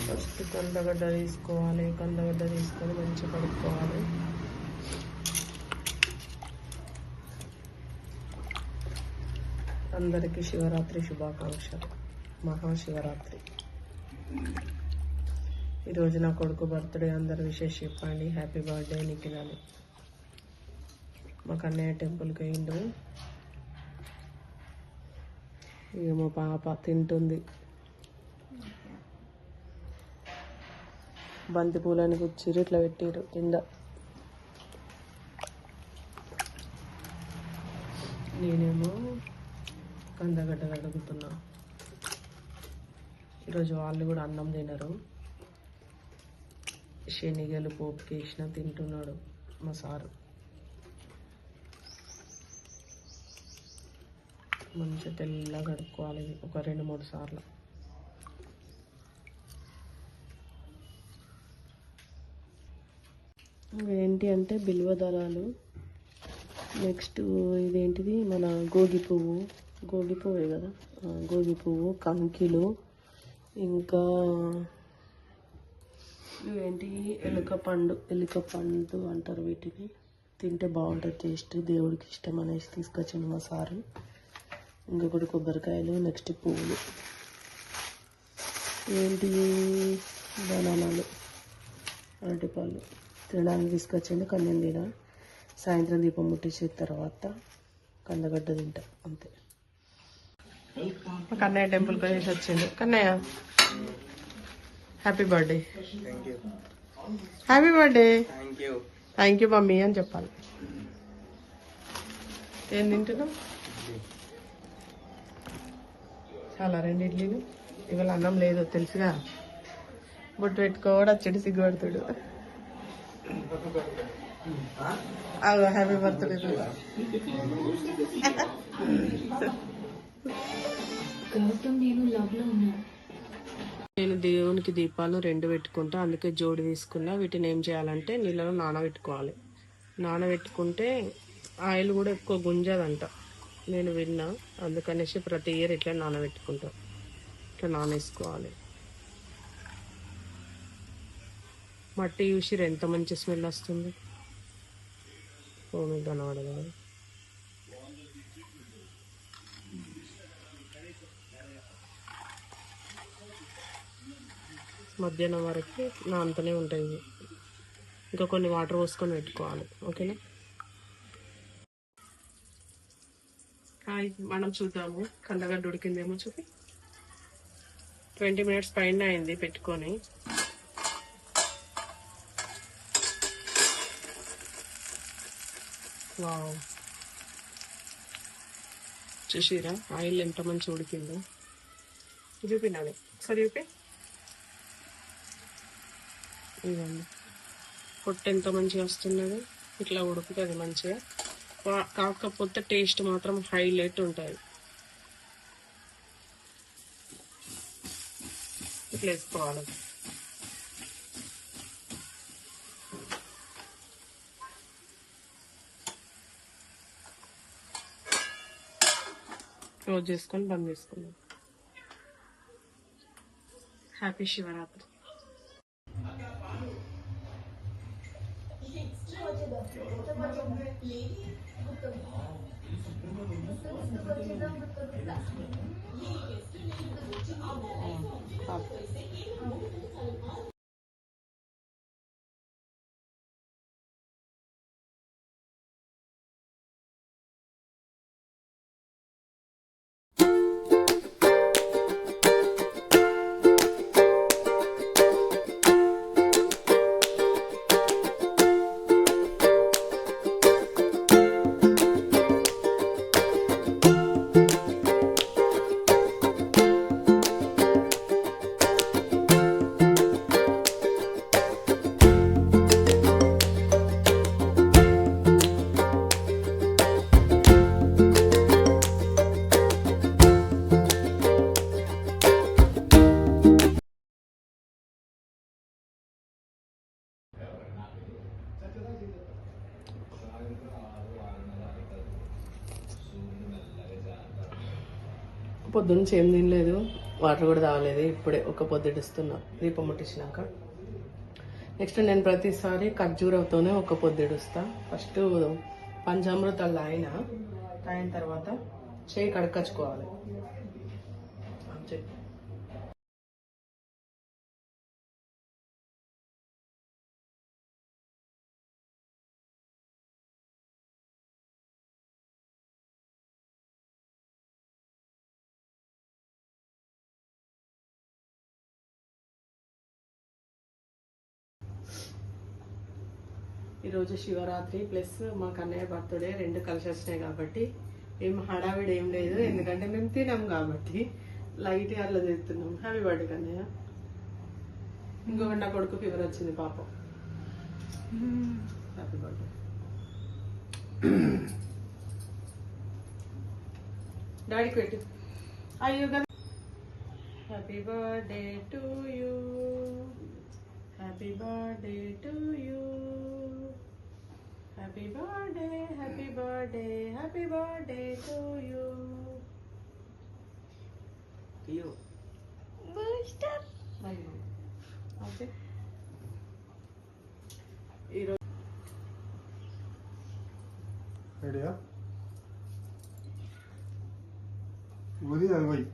First కందగడ్డ తీసుకోవాలి. కందగడ్డ తీసుకొని మంచిగా కడుక్కోవాలి. అందరికీ శివరాత్రి శుభాకాంక్షలు. మహాశివరాత్రి ఈరోజు నా కొడుకు బర్త్డే. అందరు విషెస్ చెప్పండి. హ్యాపీ బర్త్డే నిఖిల్ అని. మా కన్నయ్య టెంపుల్కి అయిండు. ఇక మా పాప తింటుంది. బంతి పూలని గుచ్చిరు, ఇట్లా పెట్టిరు కింద. నేనేమో కందగడ్డ కడుగుతున్నా. ఈరోజు వాళ్ళు కూడా అన్నం తినరు. శనిగలు పోపుకి వేసిన తింటున్నాడు మా సారు. మంచిగా తెల్లగా కడుక్కోవాలి ఒక 2-3 సార్లు. ఏంటి అంటే బిల్వ దళాలు. నెక్స్ట్ ఇదేంటిది మన గోగి పువ్వే కదా, గోగి పువ్వు, కంకిలు, ఇంకా ఇవేంటి ఎలుక పండు అంటారు వీటిని. తింటే బాగుంటుంది టేస్ట్. దేవుడికి ఇష్టం అనేసి తీసుకొచ్చింది మా సారు. ఇంకొకటి కొబ్బరికాయలు, నెక్స్ట్ పువ్వులు, ఏంటి బనానాలు, అరటిపళ్ళు తినడానికి తీసుకొచ్చింది. కానీ నేను తిన. సాయంత్రం దీపం ముట్టించిన తర్వాత కందగడ్డ తింటా అంతే. మా కన్నయ్య టెంపుల్కి వేసి వచ్చింది. Kannayya happy birthday. Happy birthday. Thank you mummy అని చెప్పాలి. ఏం తింటున్నావు? చాలా 2 ఇడ్లీలు. ఇవాళ అన్నం లేదు తెలుసుగా. బొట్టు పెట్టుకోవడం చెడు సిగ్గుపడుతుడు. Happy birthday. నేను దేవునికి దీపాలు 2 పెట్టుకుంటా, అందుకే జోడి తీసుకున్నా. వీటిని ఏం చేయాలంటే నీళ్ళలో నానబెట్టుకోవాలి. నానబెట్టుకుంటే ఆయిల్ కూడా ఎక్కువ గుంజదంట నేను విన్నా. అందుకనేసి ప్రతి ఇయర్ ఇట్లా నానబెట్టుకుంటా. ఇట్లా నానేసుకోవాలి. మట్టి చూసిరు ఎంత మంచి స్మెల్ వస్తుంది. మీకు కనబడదు కదా. మధ్యాహ్నం వరకు నానుతూనే ఉంటాయి. ఇంకా కొన్ని వాటర్ పోసుకొని పెట్టుకోవాలి. ఓకేనా? మనం చూద్దాము కందగడ్డ ఉడికిందేమో. చూపి. 20 మినిట్స్ పైన అయింది పెట్టుకొని. వావ్, చూసిరా ఆయిల్ ఎంత మంచి ఉడికిందో. చూపినాలి ఒకసారి. చూపి. ఇవ్వండి పొట్టు ఎంత మంచిగా వస్తున్నది. ఇట్లా ఉడుకుతుంది మంచిగా. కాకపోతే టేస్ట్ మాత్రం హైలైట్ ఉంటుంది. ఇట్లా వేసుకోవాలి. క్లోజ్ చేసుకొని బంద్ చేసుకుందాం. హ్యాపీ శివరాత్రి. పొద్దున్న ఏం తినలేదు, వాటర్ కూడా తాగలేదు. ఇప్పుడే ఒక పొద్దుడుస్తున్నా దీపం ముట్టించినాక. నెక్స్ట్ నేను ప్రతిసారి ఖర్జూరంతోనే ఒక పొద్దుడుస్తా. ఫస్ట్ పంచామృతాలు తాగిన తర్వాత చేయి కడకచ్చుకోవాలి. ఈరోజు శివరాత్రి ప్లస్ మా కన్నయ్య బర్త్డే రెండు కలిసి వచ్చినాయి కాబట్టి ఏం హడావిడి ఏం లేదు, ఎందుకంటే మేము తినాం కాబట్టి లైట్గా అట్లా చేస్తున్నాం. Happy birthday Kannayya. ఇంకొకటి నా కొడుకు ఫీవర్ వచ్చింది పాపం. Happy birthday. డాడీకి పెట్టు. అయ్యో కదా. Happy birthday to you, happy birthday to you, happy birthday, happy birthday, happy birthday to you. You booster. Okay, ఈరోజు రెడీయా? ఊది అది పోయి